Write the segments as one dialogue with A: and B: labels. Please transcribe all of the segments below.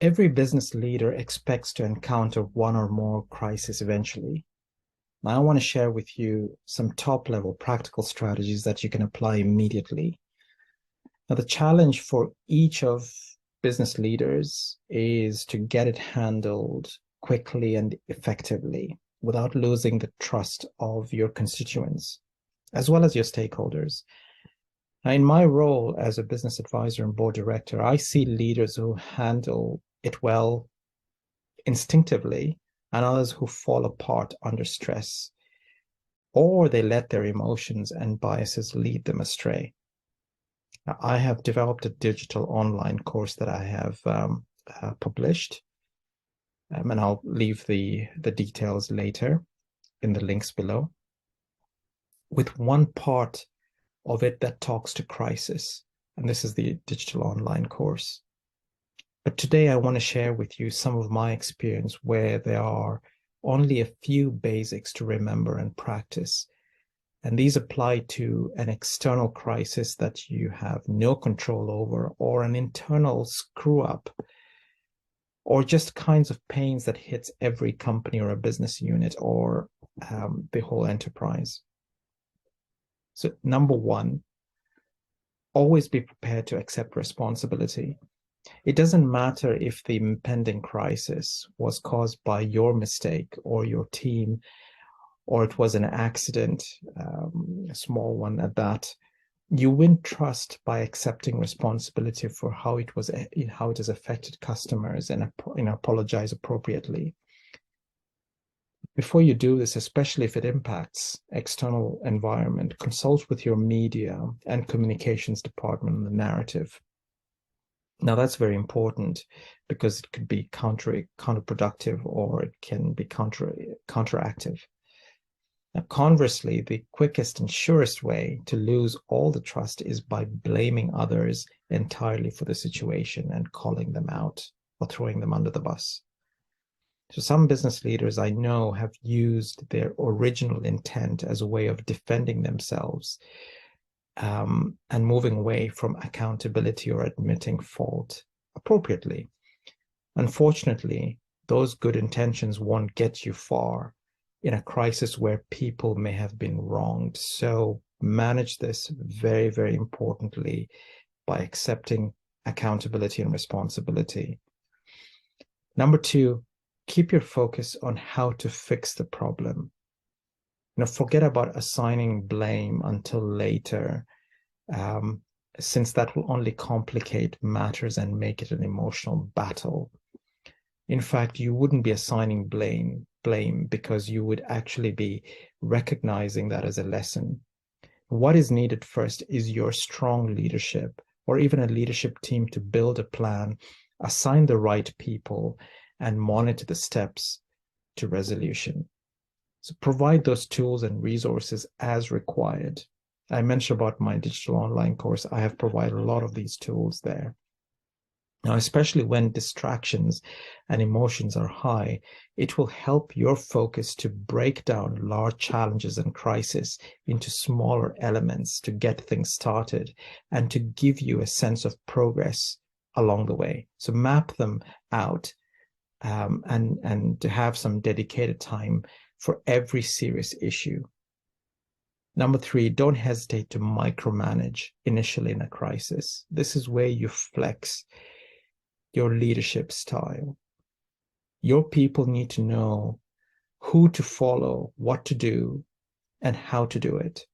A: Every business leader expects to encounter one or more crises eventually. Now, I want to share with you some top level practical strategies that you can apply immediately. Now, the challenge for each of business leaders is to get it handled quickly and effectively without losing the trust of your constituents as well as your stakeholders. Now, in my role as a business advisor and board director, I see leaders who handle it well instinctively and others who fall apart under stress, or they let their emotions and biases lead them astray. Now, I have developed a digital online course that I have published, and I'll leave the details later in the links below, with one part of it that talks to crisis. And this is the digital online course. But today I want to share with you some of my experience where there are only a few basics to remember and practice. And these apply to an external crisis that you have no control over, or an internal screw up, or just kinds of pains that hits every company or a business unit or the whole enterprise. So number one, always be prepared to accept responsibility. It doesn't matter if the impending crisis was caused by your mistake or your team, or it was an accident, a small one at that. You win trust by accepting responsibility for how it has affected customers and apologize appropriately. Before you do this, especially if it impacts external environment, consult with your media and communications department on the narrative. Now, that's very important because it could be counterproductive, or it can be counteractive. Now, conversely, the quickest and surest way to lose all the trust is by blaming others entirely for the situation and calling them out or throwing them under the bus. So some business leaders I know have used their original intent as a way of defending themselves, and moving away from accountability or admitting fault appropriately. Unfortunately, those good intentions won't get you far in a crisis where people may have been wronged. So manage this very, very importantly by accepting accountability and responsibility. Number two, keep your focus on how to fix the problem. Forget about assigning blame until later, since that will only complicate matters and make it an emotional battle. In fact, you wouldn't be assigning blame because you would actually be recognizing that as a lesson. What is needed first is your strong leadership, or even a leadership team, to build a plan, assign the right people, and monitor the steps to resolution. So provide those tools and resources as required. I mentioned about my digital online course. I have provided a lot of these tools there. Now, especially when distractions and emotions are high, it will help your focus to break down large challenges and crises into smaller elements to get things started and to give you a sense of progress along the way. So map them out, and to have some dedicated time for every serious issue. Number three, don't hesitate to micromanage initially in a crisis. This is where you flex your leadership style. Your people need to know who to follow, what to do, and how to do it.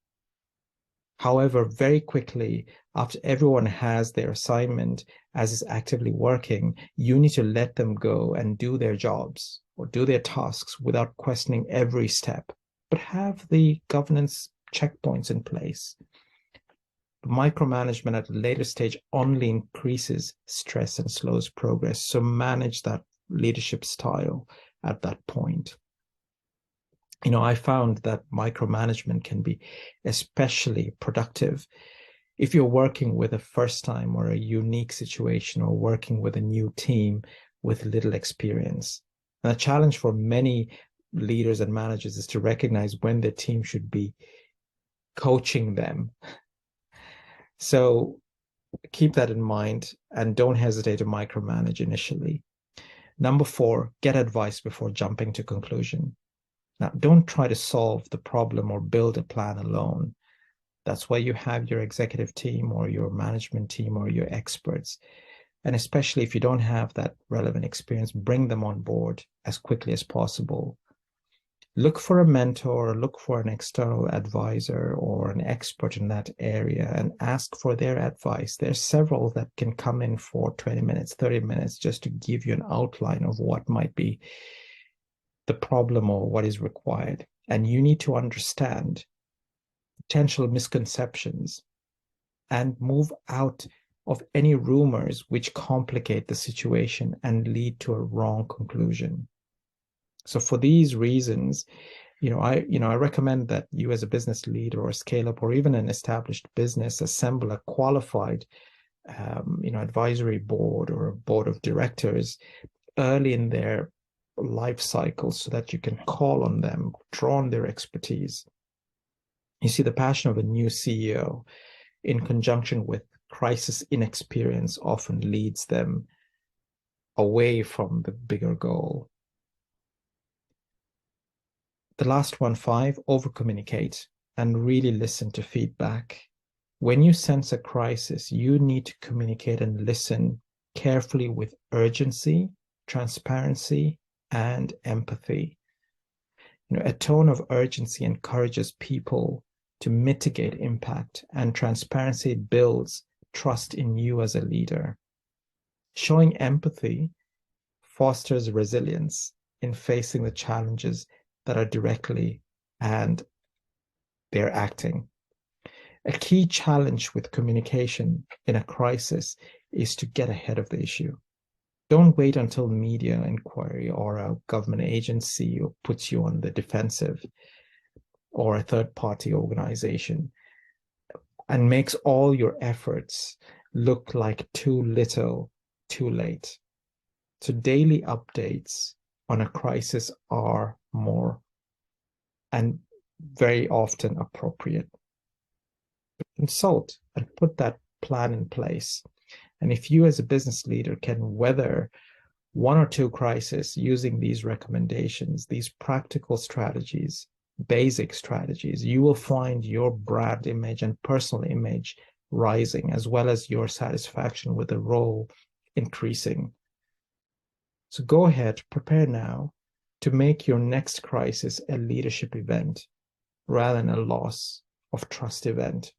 A: However, very quickly, after everyone has their assignment as is actively working, you need to let them go and do their jobs or do their tasks without questioning every step, but have the governance checkpoints in place. Micromanagement at a later stage only increases stress and slows progress. So manage that leadership style at that point. I found that micromanagement can be especially productive if you're working with a first time or a unique situation, or working with a new team with little experience. And the challenge for many leaders and managers is to recognize when their team should be coaching them. So keep that in mind and don't hesitate to micromanage initially. Number 4, get advice before jumping to conclusion. Now, don't try to solve the problem or build a plan alone. That's why you have your executive team or your management team or your experts. And especially if you don't have that relevant experience, bring them on board as quickly as possible. Look for a mentor, look for an external advisor or an expert in that area and ask for their advice. There's several that can come in for 20 minutes, 30 minutes, just to give you an outline of what might be the problem or what is required. And you need to understand potential misconceptions and move out of any rumors which complicate the situation and lead to a wrong conclusion. So for these reasons, I recommend that you as a business leader or a scale up or even an established business assemble a qualified advisory board or a board of directors early in their life cycle so that you can call on them, draw on their expertise. You see, the passion of a new CEO in conjunction with crisis inexperience often leads them away from the bigger goal. The last one, 5, over-communicate and really listen to feedback. When you sense a crisis, you need to communicate and listen carefully with urgency, transparency, and empathy. A tone of urgency encourages people to mitigate impact, and transparency builds trust in you as a leader. Showing empathy fosters resilience in facing the challenges that are directly and they're acting. A key challenge with communication in a crisis is to get ahead of the issue. Don't wait until media inquiry or a government agency puts you on the defensive or a third-party organization and makes all your efforts look like too little, too late. So daily updates on a crisis are more and very often appropriate. Consult and put that plan in place. And if you as a business leader can weather 1 or 2 crises using these recommendations, these practical strategies, basic strategies, you will find your brand image and personal image rising, as well as your satisfaction with the role increasing. So go ahead, prepare now to make your next crisis a leadership event rather than a loss of trust event.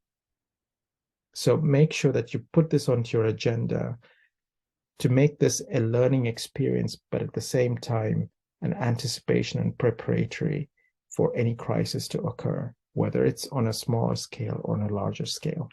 A: So make sure that you put this onto your agenda to make this a learning experience, but at the same time, an anticipation and preparatory for any crisis to occur, whether it's on a smaller scale or on a larger scale.